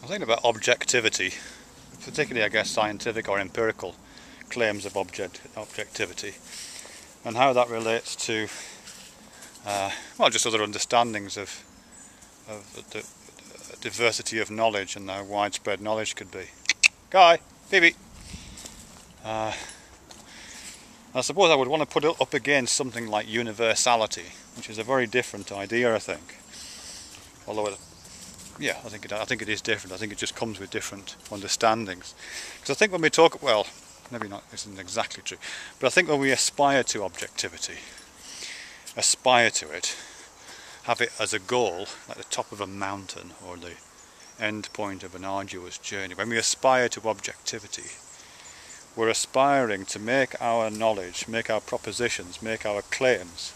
I'm thinking about objectivity, particularly I guess scientific or empirical claims of objectivity, and how that relates to well, just other understandings of the diversity of knowledge and how widespread knowledge could be. Guy, Phoebe. I suppose I would want to put it up against something like universality, which is a very different idea, I think. Although, yeah, I think it is different. I think it just comes with different understandings. Because I think when we talk, well, maybe not, this isn't exactly true, but I think when we aspire to objectivity, aspire to it, have it as a goal, like the top of a mountain or the end point of an arduous journey, when we aspire to objectivity, we're aspiring to make our knowledge, make our propositions, make our claims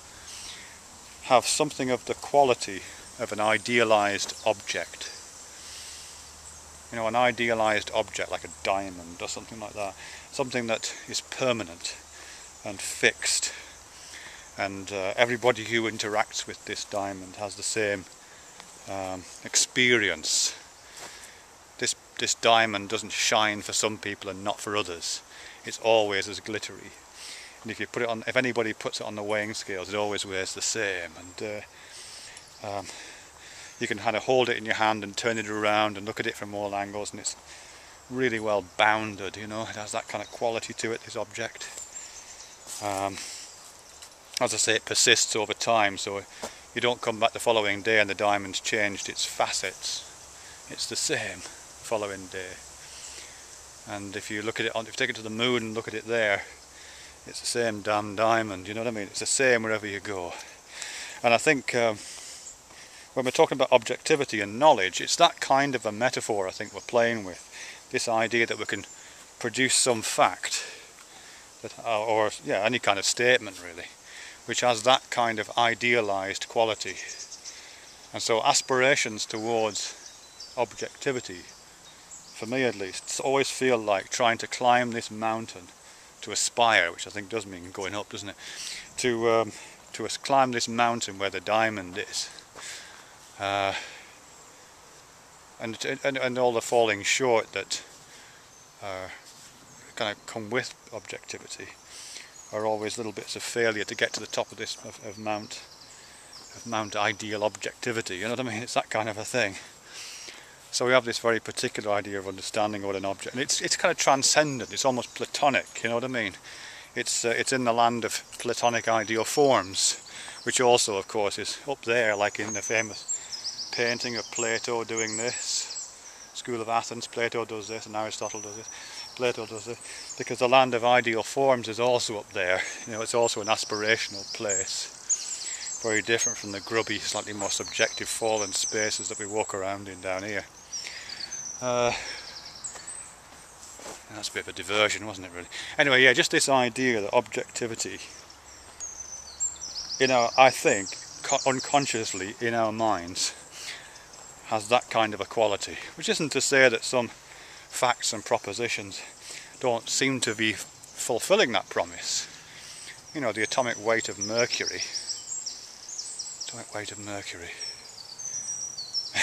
have something of the quality of an idealized object. You know, an idealized object like a diamond or something like that. Something that is permanent and fixed. And everybody who interacts with this diamond has the same experience. This diamond doesn't shine for some people and not for others. It's always as glittery. And if you put it on, if anybody puts it on the weighing scales, it always weighs the same. And you can kind of hold it in your hand and turn it around and look at it from all angles, and it's really well bounded. You know, it has that kind of quality to it. This object. As I say, it persists over time, so you don't come back the following day and the diamond's changed its facets. It's the same the following day. And if you look at it, if you take it to the moon and look at it there, it's the same damn diamond, you know what I mean? It's the same wherever you go. And I think when we're talking about objectivity and knowledge, it's that kind of a metaphor I think we're playing with. This idea that we can produce some fact, that, or yeah, any kind of statement really, which has that kind of idealized quality. And so aspirations towards objectivity, for me at least, always feel like trying to climb this mountain, to aspire, which I think does mean going up, doesn't it? To climb this mountain where the diamond is, and all the falling short that kind of come with objectivity are always little bits of failure to get to the top of this of Mount Ideal Objectivity. You know what I mean? It's that kind of a thing. So we have this very particular idea of understanding what an object, and it's kind of transcendent. It's almost Platonic. You know what I mean? It's in the land of Platonic ideal forms, which also, of course, is up there, like in the famous painting of Plato doing this. School of Athens, Plato does this, and Aristotle does this. Plato does this, because the land of ideal forms is also up there. You know, it's also an aspirational place, very different from the grubby, slightly more subjective fallen spaces that we walk around in down here. That's a bit of a diversion, wasn't it, really? Anyway, yeah, just this idea that objectivity, you know, I think unconsciously in our minds has that kind of a quality, which isn't to say that some facts and propositions don't seem to be fulfilling that promise. You know, the atomic weight of mercury. Atomic weight of mercury.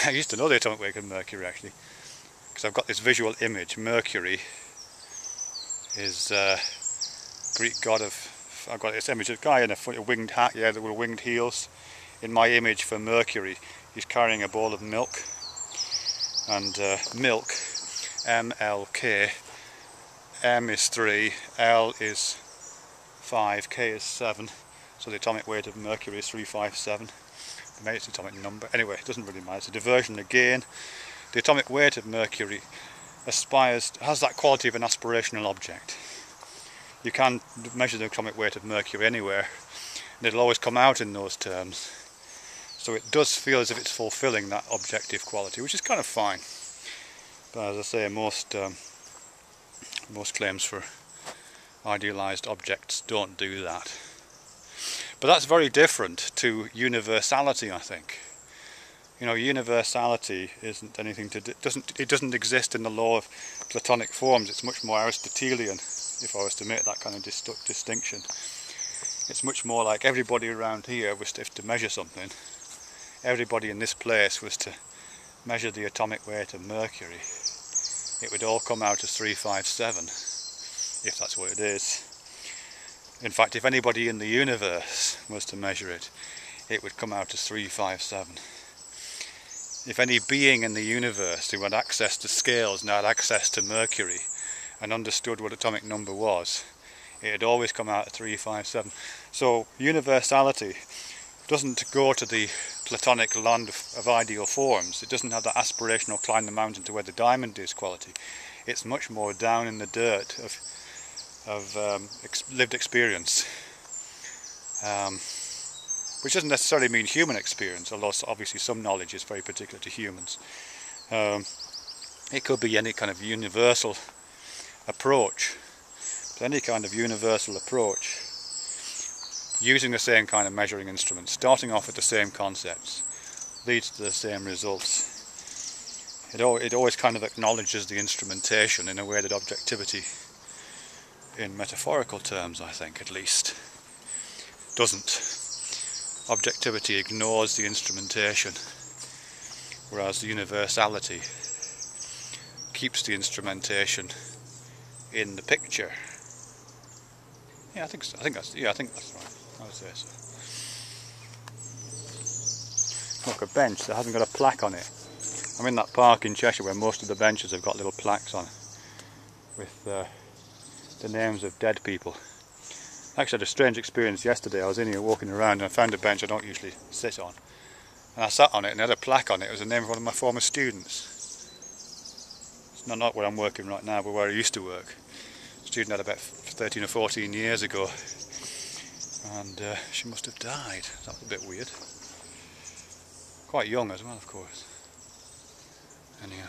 I used to know the atomic weight of mercury, actually, because I've got this visual image. Mercury is Greek god of. I've got this image of a guy in a winged hat, yeah, with winged heels. In my image for Mercury, he's carrying a bowl of milk, and milk, M-L-K, M is 3, L is 5, K is 7, so the atomic weight of Mercury is 357. Maybe it's the atomic number. Anyway, it doesn't really matter. It's a diversion again. The atomic weight of Mercury has that quality of an aspirational object. You can measure the atomic weight of Mercury anywhere, and it'll always come out in those terms. So it does feel as if it's fulfilling that objective quality, which is kind of fine. But as I say, most claims for idealized objects don't do that. But that's very different to universality, I think. You know, universality isn't anything to do, it doesn't exist in the law of Platonic forms. It's much more Aristotelian, if I was to make that kind of distinction. It's much more like everybody around here was to measure something. Everybody in this place was to measured the atomic weight of mercury, it would all come out as 357, if that's what it is. In fact, if anybody in the universe was to measure it, it would come out as 357. If any being in the universe who had access to scales and had access to mercury and understood what atomic number was, it would always come out at 357. So universality doesn't go to the Platonic land of ideal forms. It doesn't have that aspirational climb the mountain to where the diamond is quality. It's much more down in the dirt of lived experience, which doesn't necessarily mean human experience, although obviously some knowledge is very particular to humans. It could be any kind of universal approach, but any kind of universal approach using the same kind of measuring instruments, starting off with the same concepts, leads to the same results. It always kind of acknowledges the instrumentation in a way that objectivity, in metaphorical terms I think at least, doesn't. Objectivity ignores the instrumentation, whereas the universality keeps the instrumentation in the picture. Yeah, I think that's right. I would say so. Look, a bench that hasn't got a plaque on it. I'm in that park in Cheshire where most of the benches have got little plaques on with the names of dead people. I actually had a strange experience yesterday. I was in here walking around and I found a bench I don't usually sit on. And I sat on it and it had a plaque on it. It was the name of one of my former students. It's not where I'm working right now, but where I used to work. A student had about 13 or 14 years ago. And she must have died. That was a bit weird. Quite young as well, of course. Anyhow.